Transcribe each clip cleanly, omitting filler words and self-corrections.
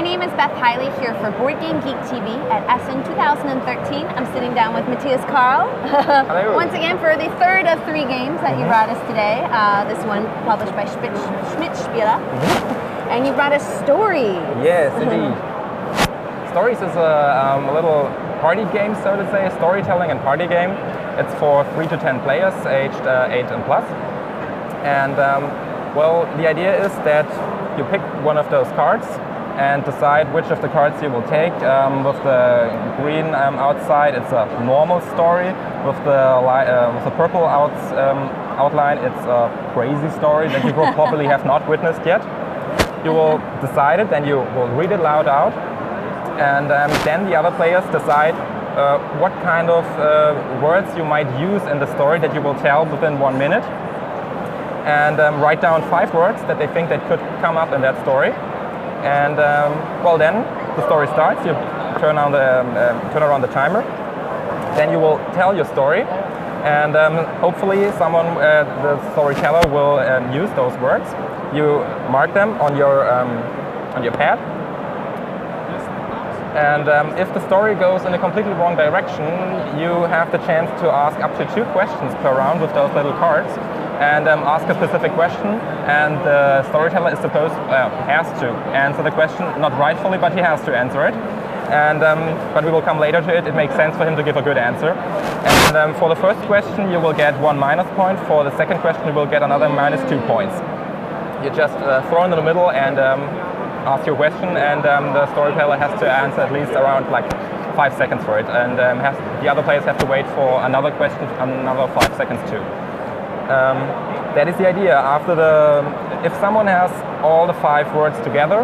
My name is Beth Hiley here for Board Game Geek TV at Essen 2013. I'm sitting down with Matthias Karl. Hello. Once again for the third of three games that you brought us today. This one published by Spiel. And you brought us Stories. Yes, indeed. Stories is a little party game, so to say, storytelling and party game. It's for 3 to 10 players, aged 8 and plus. And well, the idea is that you pick one of those cards and decide which of the cards you will take. With the green outside, it's a normal story. With the purple outline, it's a crazy story that you will probably have not witnessed yet. You will decide it, then you will read it loud out, and then the other players decide what kind of words you might use in the story that you will tell within 1 minute. And write down 5 words that they think that could come up in that story. And well, then the story starts. You turn around the timer. Then you will tell your story, and hopefully someone, the storyteller, will use those words. You mark them on your pad. And if the story goes in a completely wrong direction, you have the chance to ask up to 2 questions per round with those little cards. And ask a specific question, and the storyteller is has to answer the question, not rightfully, but he has to answer it. And but we will come later to it. It makes sense for him to give a good answer. And for the first question, you will get 1 minus point. For the second question, you will get another minus 2 points. You just throw in the middle and ask your question, and the storyteller has to answer at least around like 5 seconds for it, and the other players have to wait for another question, another 5 seconds too. That is the idea. If someone has all the 5 words together,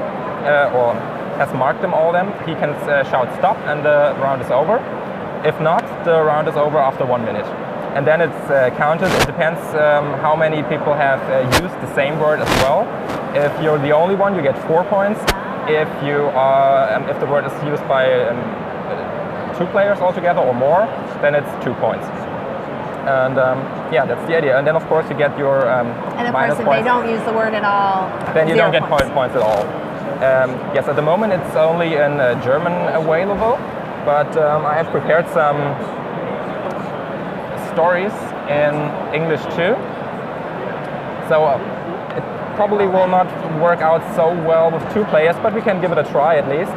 or has marked them all, he can shout stop, and the round is over. If not, the round is over after 1 minute. And then it's counted. It depends how many people have used the same word as well. If you're the only one, you get 4 points. If the word is used by 2 players altogether or more, then it's 2 points. And yeah, that's the idea. And then of course you get your and of minus course, if points. they don't use the word at all, then you don't get points. points at all. Yes, at the moment it's only in German available, but I have prepared some stories in English too. So it probably will not work out so well with 2 players, but we can give it a try at least.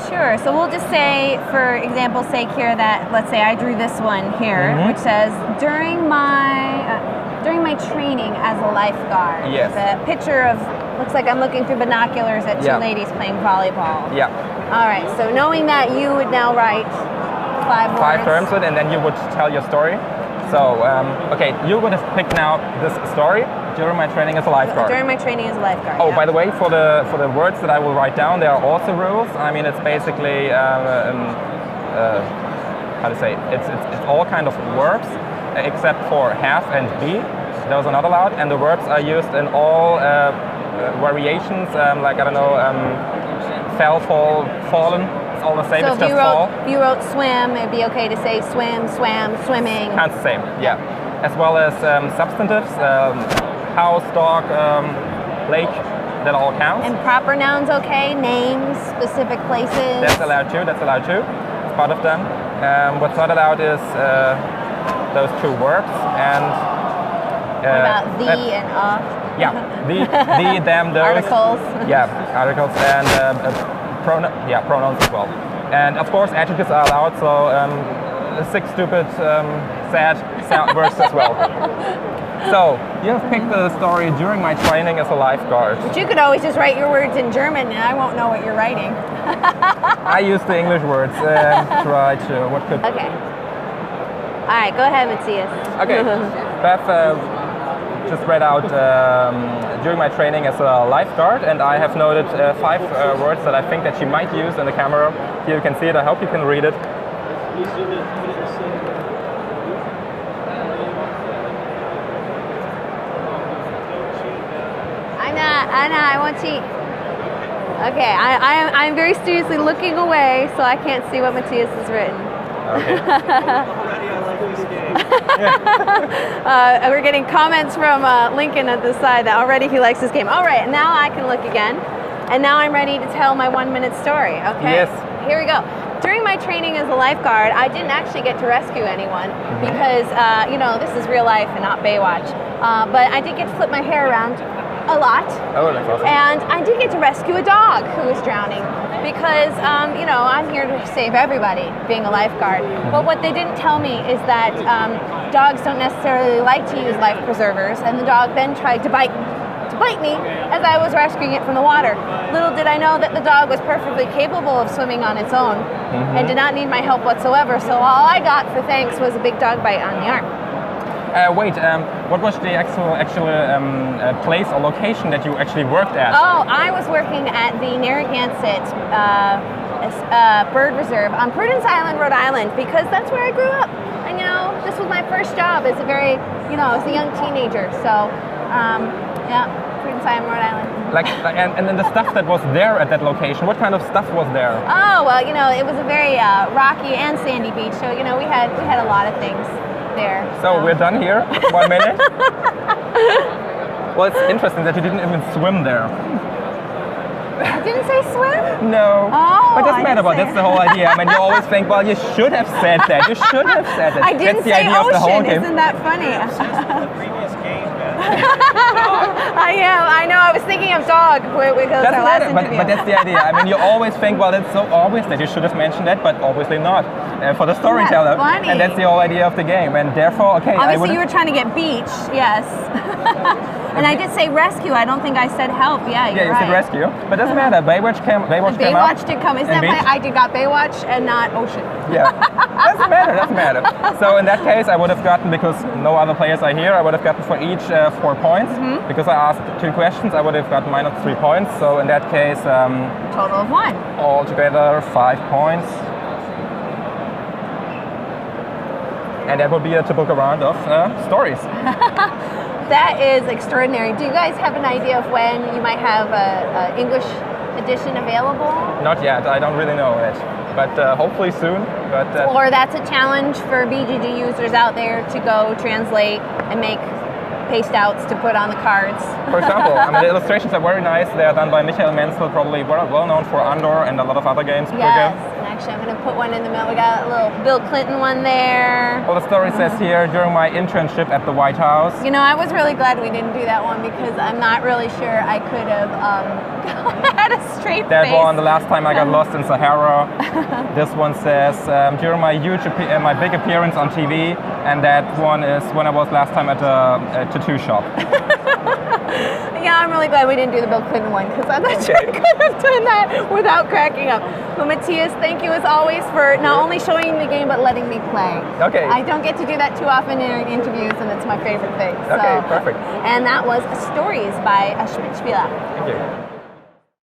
Sure. So we'll just say, for example's sake here, that let's say I drew this one here, which says during my training as a lifeguard. Yes. The picture of looks like I'm looking through binoculars at 2 ladies playing volleyball. Yeah. All right. So knowing that, you would now write 5 words. 5 terms, and then you would tell your story. So okay, you would have picked now this story. During my training as a lifeguard. During my training as a lifeguard. Oh, by the way, for the words that I will write down, there are also rules. I mean, it's basically how to say? It's all kind of verbs except for have and be. Those are not allowed, and the verbs are used in all variations. Like I don't know, fell, fall, fallen. It's all the same. So it's just fall. If you wrote swim, it'd be okay to say swim, swam, swimming. Counts the same. Yeah, as well as substantives. House, dog, lake, that all counts. And proper nouns okay? Names, specific places? That's allowed too, It's part of them. What's not allowed is those 2 verbs and... what about the and Yeah, the, them, those. Articles. Yeah, articles and pronouns as well. And of course adjectives are allowed, so 6 stupid, sad words as well. So, you have picked the story during my training as a lifeguard. But you could always just write your words in German and I won't know what you're writing. I use the English words and try to, what could... Okay. All right, go ahead, Matthias. Okay. Beth just read out during my training as a lifeguard, and I have noted 5 words that I think that she might use in the camera. Here you can see it, I hope you can read it. Anna, I want to... Okay, I'm very seriously looking away, so I can't see what Matthias has written. Okay. We're getting comments from Lincoln at the side that already he likes this game. All right, now I can look again. And now I'm ready to tell my 1-minute story, okay? Yes. Here we go. During my training as a lifeguard, I didn't actually get to rescue anyone because, this is real life and not Baywatch. But I did get to flip my hair around a lot. Oh, that's awesome. And I did get to rescue a dog who was drowning because, I'm here to save everybody being a lifeguard. But what they didn't tell me is that dogs don't necessarily like to use life preservers, and the dog then tried to bite me as I was rescuing it from the water. Little did I know that the dog was perfectly capable of swimming on its own and did not need my help whatsoever. So all I got for thanks was a big dog bite on the arm. What was the actual place or location that you actually worked at? Oh, I was working at the Narragansett Bird Reserve on Prudence Island, Rhode Island, because that's where I grew up. And this was my first job as a as a young teenager. So, Prudence Island, Rhode Island. And then the stuff that was there at that location, what kind of stuff was there? Oh, well, it was a very rocky and sandy beach, so we had a lot of things there. So we're done here. 1 minute. Well, it's interesting that you didn't even swim there. I didn't say swim? No. Oh, but it doesn't matter. That's the whole idea. I mean, you always think, well, you should have said that. You should have said that. I didn't That's the say idea ocean. Of the whole game. Isn't that funny? The previous game, I know. I was thinking of dog because our last interview. But that's the idea. I mean, you always think, well, it's so obvious that you should have mentioned that, but obviously not for the storyteller. That's funny. And that's the whole idea of the game. And therefore, okay. Obviously, you were trying to get beach, yes. And I did say rescue. I don't think I said help. Yeah, you said rescue. But it doesn't matter. Baywatch came up. Baywatch did come. Isn't that why I got Baywatch and not ocean? Yeah. Doesn't matter. So in that case, I would have gotten, because no other players are here, I would have gotten for each 4 points. Because I asked 2 questions, I would have gotten -3 points. So in that case... total of 1. Altogether 5 points. And that would be a typical round of stories. That is extraordinary. Do you guys have an idea of when you might have an English edition available? Not yet. I don't really know it. But hopefully soon. Or that's a challenge for BGG users out there to go translate and make paste outs to put on the cards. For example, the illustrations are very nice. They are done by Michael Menzel, probably well known for Andor and a lot of other games. Yes, and actually I'm going to put one in the middle. We got a little Bill Clinton one there. Well, the story says here, during my internship at the White House. I was really glad we didn't do that one because I'm not really sure I could have had a straight that face. One, the last time I got lost in Sahara. This one says, during my my big appearance on TV, and that one is when I was last time at a tattoo shop. Yeah, I'm really glad we didn't do the Bill Clinton one because I'm not sure I could have done that without cracking up. But Matthias, thank you as always for not only showing me the game but letting me play. Okay. I don't get to do that too often in interviews, and it's my favorite thing. Okay, perfect. And that was Stories by Spiel. Thank you.